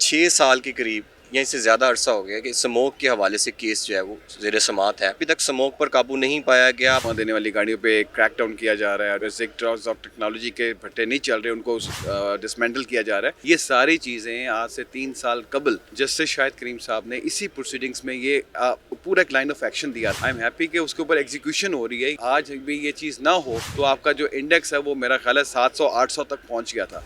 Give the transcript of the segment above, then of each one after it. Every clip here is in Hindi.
6 साल के करीब या इससे ज़्यादा अरसा हो गया कि स्मोक के हवाले से केस जो है वो ज़ेर समात है। अभी तक स्मोक पर काबू नहीं पाया गया। धुआं देने वाली गाड़ियों पे क्रैक डाउन किया जा रहा है, सेक्टर्स ऑफ टेक्नोलॉजी के भट्टे नहीं चल रहे, उनको डिसमेंटल किया जा रहा है। ये सारी चीज़ें आज से 3 साल कबल जस्टिस शाहिद करीम साहब ने इसी प्रोसीडिंग्स में ये पूरा एक लाइन ऑफ एक्शन दिया। आई एम हैप्पी कि उसके ऊपर एग्जीक्यूशन हो रही है। आज भी ये चीज़ ना हो तो आपका जो इंडेक्स है वो मेरा ख्याल है 700-800 तक पहुँच गया था।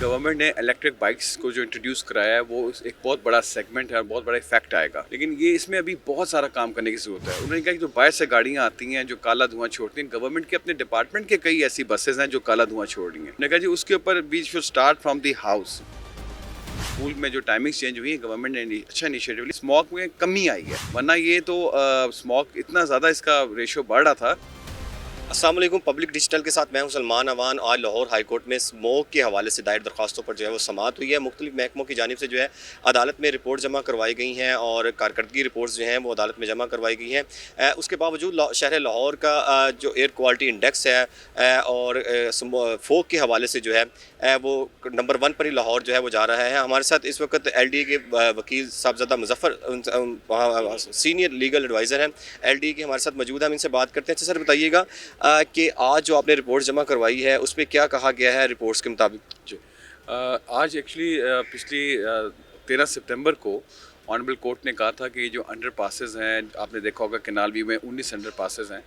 गवर्नमेंट ने इलेक्ट्रिक बाइक्स को जो इंट्रोड्यूस कराया है वो एक बहुत बड़ा सेगमेंट है और बहुत बड़ा इफेक्ट आएगा, लेकिन ये इसमें अभी बहुत सारा काम करने की जरूरत है। उन्होंने कहा कि जो बाहर से गाड़ियाँ आती हैं जो काला धुआं छोड़ती हैं, गवर्नमेंट के अपने डिपार्टमेंट के कई ऐसी बसेज हैं जो काला धुआं छोड़ रही हैं। उन्होंने कहा जी उसके ऊपर we should start from the house. School में जो टाइमिंग्स चेंज हुई है, गवर्नमेंट ने अच्छा इनिशिएटिव लिया, स्मोक में कमी आई है, वरना ये तो स्मोक इतना ज़्यादा इसका रेशो बढ़ रहा था। अस्सलाम वालेकुम, पब्लिक डिजिटल के साथ मैं हूं सलमान अवान। आज लाहौर हाई कोर्ट में स्मोक के हवाले से दायर दरखास्तों पर जो है वो समाअत हुई है। मुख्तलिफ महकमों की जानिब से जो है अदालत में रिपोर्ट जमा करवाई गई हैं और कारकर्दगी रिपोर्ट्स जो हैं वो अदालत में जमा करवाई गई हैं। उसके बावजूद शहर लाहौर का जो एयर क्वालिटी इंडेक्स है और फोक के हवाले से जो है वो नंबर 1 पर ही लाहौर जो है वो जा रहा है। हमारे साथ इस वक्त LDA के वकील साहबजादा मुजफ्फर सीनियर लीगल एडवाइज़र हैं LDA के, हमारे साथ मौजूद हैं। हम इनसे बात करते हैं। अच्छा सर, बताइएगा कि आज जो आपने रिपोर्ट जमा करवाई है उस पर क्या कहा गया है रिपोर्ट्स के मुताबिक? जी, आज एक्चुअली पिछली 13 सितंबर को ऑनरेबल कोर्ट ने कहा था कि ये जो अंडर पासेस हैं, आपने देखा होगा कैनाल व्यू में 19 अंडर पासेस हैं,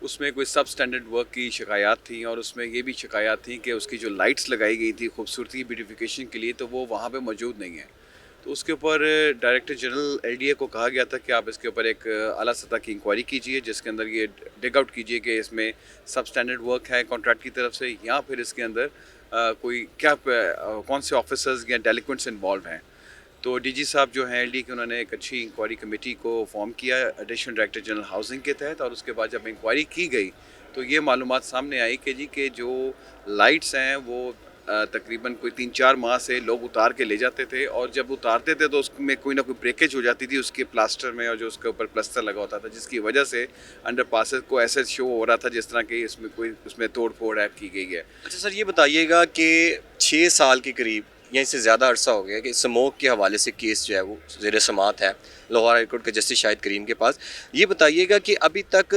उसमें कोई सब स्टैंडर्ड वर्क की शिकायत थी और उसमें ये भी शिकायत थी कि उसकी जो लाइट्स लगाई गई थी खूबसूरती ब्यूटिफिकेशन के लिए, तो वो वहाँ पे मौजूद नहीं है। तो उसके ऊपर डायरेक्टर जनरल LDA को कहा गया था कि आप इसके ऊपर एक आला सतह की इंक्वायरी कीजिए, जिसके अंदर ये डिग आउट कीजिए कि इसमें सब स्टैंडर्ड वर्क है कॉन्ट्रैक्ट की तरफ से, या फिर इसके अंदर कोई क्या कौन से ऑफिसर्स या डेलिक्वेंट्स इन्वॉल्व हैं। तो DG साहब जो हैं LDA के, उन्होंने एक अच्छी इंक्वायरी कमेटी को फॉर्म किया एडिशनल डायरेक्टर जनरल हाउसिंग के तहत, और उसके बाद जब इंक्वायरी की गई तो ये मालूमात सामने आई कि जी कि जो लाइट्स हैं वो तकरीबन कोई 3-4 माह से लोग उतार के ले जाते थे, और जब उतारते थे तो उसमें कोई ना कोई ब्रेकेज हो जाती थी उसके प्लास्टर में, और जो उसके ऊपर प्लास्टर लगा होता था, जिसकी वजह से अंडर पासेस को ऐसे शो हो रहा था जिस तरह की उसमें तोड़ फोड़ ऐप की गई है। अच्छा सर, ये बताइएगा कि 6 साल के करीब या इससे ज़्यादा अरसा हो गया कि स्मोक के हवाले से केस जो है वो ज़ेर समाअत है लाहौर हाई कोर्ट के जस्टिस शाहिद करीम के पास। ये बताइएगा कि अभी तक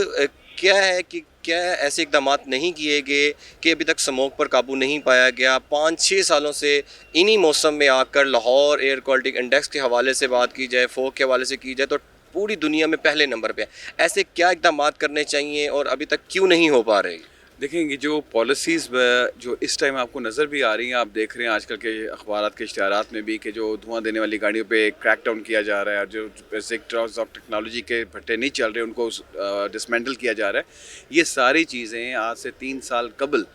क्या है कि क्या ऐसे इकदाम नहीं किए गए कि अभी तक स्मोक पर काबू नहीं पाया गया? 5-6 सालों से इन्हीं मौसम में आकर लाहौर एयर क्वालिटी इंडेक्स के हवाले से बात की जाए, फोक के हवाले से की जाए तो पूरी दुनिया में पहले नंबर पे है। ऐसे क्या इकदाम करने चाहिए और अभी तक क्यों नहीं हो पा रहे? देखेंगे जो पॉलिसीज़ जो इस टाइम आपको नज़र भी आ रही हैं, आप देख रहे हैं आजकल के अखबारात के इश्तिहारात में भी कि जो धुआं देने वाली गाड़ियों पे क्रैक डाउन किया जा रहा है, जो सेक्टर्स ऑफ टेक्नोलॉजी के भट्टे नहीं चल रहे उनको डिसमेंटल किया जा रहा है। ये सारी चीज़ें आज से 3 साल कबल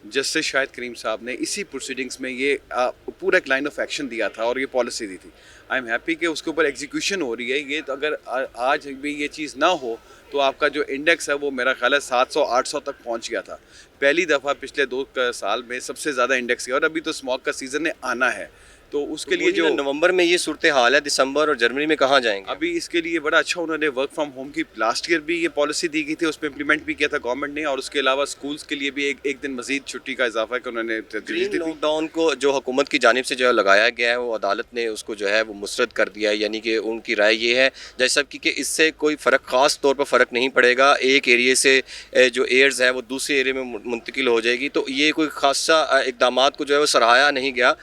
जस्टिस शाहिद करीम साहब ने इसी प्रोसीडिंग्स में ये पूरा एक लाइन ऑफ एक्शन दिया था और ये पॉलिसी दी थी। आई एम हैप्पी कि उसके ऊपर एग्जीक्यूशन हो रही है। ये तो अगर आज भी ये चीज़ ना हो तो आपका जो इंडेक्स है वो मेरा ख्याल है 700-800 तक पहुंच गया था। पहली दफ़ा पिछले 2 साल में सबसे ज़्यादा इंडेक्स गया, और अभी तो स्मॉग का सीज़न आना है, तो उसके लिए जो नवंबर में ये सूरत हाल है, दिसंबर और जनवरी में कहाँ जाएंगे? अभी इसके लिए बड़ा अच्छा उन्होंने वर्क फ्रॉम होम की लास्ट ईयर भी ये पॉलिसी दी गई थी, उस पर इम्प्लीमेंट भी किया था गवर्नमेंट ने, और उसके अलावा स्कूल्स के लिए भी एक दिन मज़ीद छुट्टी का इजाफा कि उन्होंने लॉकडाउन को जो हुकूमत की जानिब से जो है लगाया गया है, वो अदालत ने उसको जो है वो मुस्तरद कर दिया है। यानी कि उनकी राय ये है जैसा कि इससे कोई फ़र्क ख़ास तौर पर फ़र्क नहीं पड़ेगा, एक एरिए से जो एयर्स है वो दूसरे एरिए में मुंतकिल हो जाएगी, तो ये कोई खासा इकदाम को जो है वो सराहाया नहीं गया।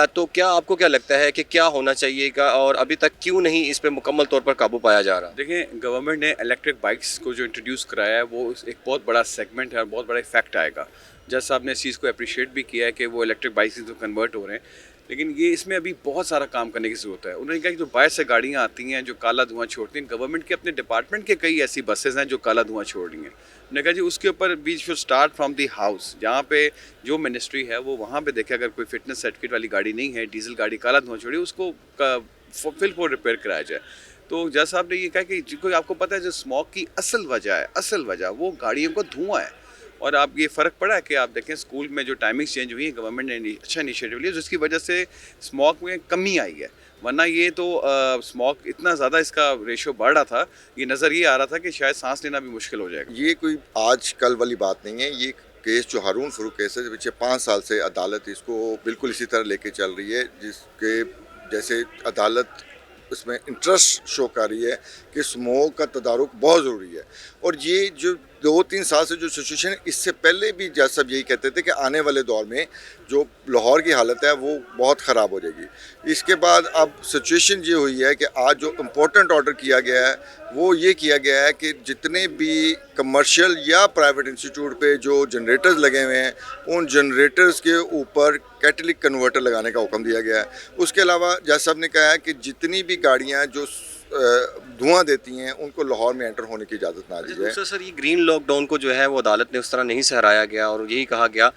तो क्या आपको क्या लगता है कि क्या होना चाहिएगा और अभी तक क्यों नहीं इस पर मुकम्मल तौर पर काबू पाया जा रहा? देखें, गवर्नमेंट ने इलेक्ट्रिक बाइक्स को जो इंट्रोड्यूस कराया है वो एक बहुत बड़ा सेगमेंट है और बहुत बड़ा इफेक्ट आएगा। जज साहब ने इस चीज़ को अप्रिशिएट भी किया है कि वो इलेक्ट्रिक बाइक्स तो कन्वर्ट हो रहे हैं, लेकिन ये इसमें अभी बहुत सारा काम करने की ज़रूरत है। उन्होंने कहा कि जो बाहर से गाड़ियाँ आती हैं जो काला धुआं छोड़ती हैं, गवर्नमेंट के अपने डिपार्टमेंट के कई ऐसी बसेज हैं जो काला धुआं छोड़ रही हैं। उन्होंने कहा जी उसके ऊपर we should start from the house, जहाँ पे जो मिनिस्ट्री है वो वहाँ पे देखे, अगर कोई फिटनेस सर्टिफिकेट वाली गाड़ी नहीं है, डीजल गाड़ी काला धुआं छोड़ी, उसको फिल फॉर रिपेयर कराया जाए। तो जज साहब ने ये कहा कि कोई आपको पता है जो स्मोक की असल वजह वो गाड़ियों का धुआं है। और आप ये फ़र्क पड़ा है कि आप देखें स्कूल में जो टाइमिंग्स चेंज हुई है, गवर्नमेंट ने अच्छा इनिशिएटिव लिया जिसकी वजह से स्मोक में कमी आई है, वरना ये तो स्मोक इतना ज़्यादा इसका रेशो बढ़ रहा था, ये नज़र ये आ रहा था कि शायद सांस लेना भी मुश्किल हो जाएगा। ये कोई आज कल वाली बात नहीं है, ये केस जो हारून फरूक केस है, पिछले 5 साल से अदालत इसको बिल्कुल इसी तरह लेके चल रही है, जिसके जैसे अदालत इसमें इंटरेस्ट शो कर रही है कि स्मोक का तदारुक बहुत ज़रूरी है। और ये जो 2-3 साल से जो सिचुएशन है, इससे पहले भी जज साहब यही कहते थे कि आने वाले दौर में जो लाहौर की हालत है वो बहुत ख़राब हो जाएगी। इसके बाद अब सिचुएशन ये हुई है कि आज जो इम्पोर्टेंट ऑर्डर किया गया है वो ये किया गया है कि जितने भी कमर्शियल या प्राइवेट इंस्टीट्यूट पे जो जनरेटर्स लगे हुए हैं, उन जनरेटर्स के ऊपर कैटलिक कन्वर्टर लगाने का हुक्म दिया गया है। उसके अलावा जज साहब ने कहा है कि जितनी भी गाड़ियाँ जो धुआं देती हैं उनको लाहौर में एंटर होने की इजाज़त ना दी जाए। दूसरा सर, ये ग्रीन लॉकडाउन को जो है वो अदालत ने उस तरह नहीं सहराया गया और यही कहा गया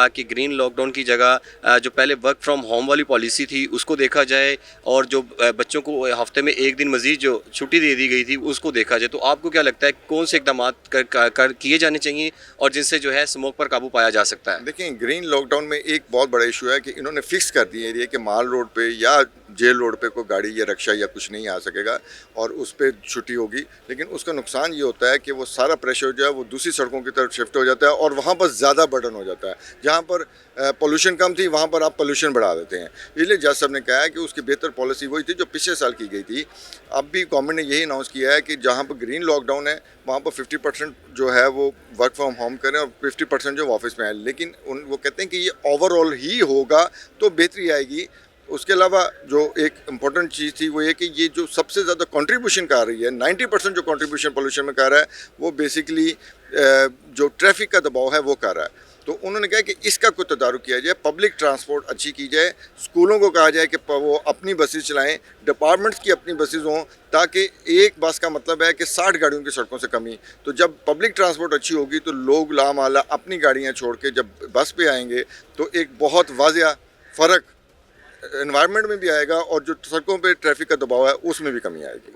कि ग्रीन लॉकडाउन की जगह जो पहले वर्क फ्रॉम होम वाली पॉलिसी थी उसको देखा जाए और जो बच्चों को हफ्ते में एक दिन मजीद जो छुट्टी दे दी गई थी उसको देखा जाए। तो आपको क्या लगता है कौन से इकदाम किए जाने चाहिए और जिनसे जो है स्मोक पर काबू पाया जा सकता है? देखिए, ग्रीन लॉकडाउन में एक बहुत बड़ा इशू है कि इन्होंने फिक्स कर दिया एरिया कि माल रोड पे या जेल रोड पे कोई गाड़ी या रिक्शा या कुछ नहीं आ सकेगा और उस पर छुट्टी होगी। लेकिन उसका नुकसान ये होता है कि वो सारा प्रेशर जो है वो दूसरी सड़कों की तरफ शिफ्ट हो जाता है और वहाँ पर ज़्यादा बर्डन हो जाता है। जहाँ पर पोल्यूशन कम थी वहाँ पर आप पोल्यूशन बढ़ा देते हैं। इसलिए जज साहब ने कहा है कि उसकी बेहतर पॉलिसी वही थी जो पिछले साल की गई थी। अब भी गवर्नमेंट ने यही अनाउंस किया है कि जहाँ पर ग्रीन लॉकडाउन है वहाँ पर 50% जो है वो वर्क फ्रॉम होम करें और 50% जो ऑफिस में आए। लेकिन वो कहते हैं कि ये ओवरऑल ही होगा तो बेहतरी आएगी। उसके अलावा जो एक इम्पॉर्टेंट चीज़ थी वो ये कि ये जो सबसे ज़्यादा कंट्रीब्यूशन कर रही है, 90% जो कंट्रीब्यूशन पोल्यूशन में कर रहा है वो बेसिकली जो ट्रैफिक का दबाव है वो कर रहा है। तो उन्होंने कहा कि इसका कोई तदारुक किया जाए, पब्लिक ट्रांसपोर्ट अच्छी की जाए, स्कूलों को कहा जाए कि वो अपनी बसेस चलाएं, डिपार्टमेंट्स की अपनी बसेस हों, ताकि एक बस का मतलब है कि 60 गाड़ियों की सड़कों से कमी। तो जब पब्लिक ट्रांसपोर्ट अच्छी होगी तो लोग लामाला अपनी गाड़ियाँ छोड़ के जब बस पे आएंगे तो एक बहुत वाज़िया फ़र्क एनवायरनमेंट में भी आएगा और जो सड़कों पे ट्रैफिक का दबाव है उसमें भी कमी आएगी।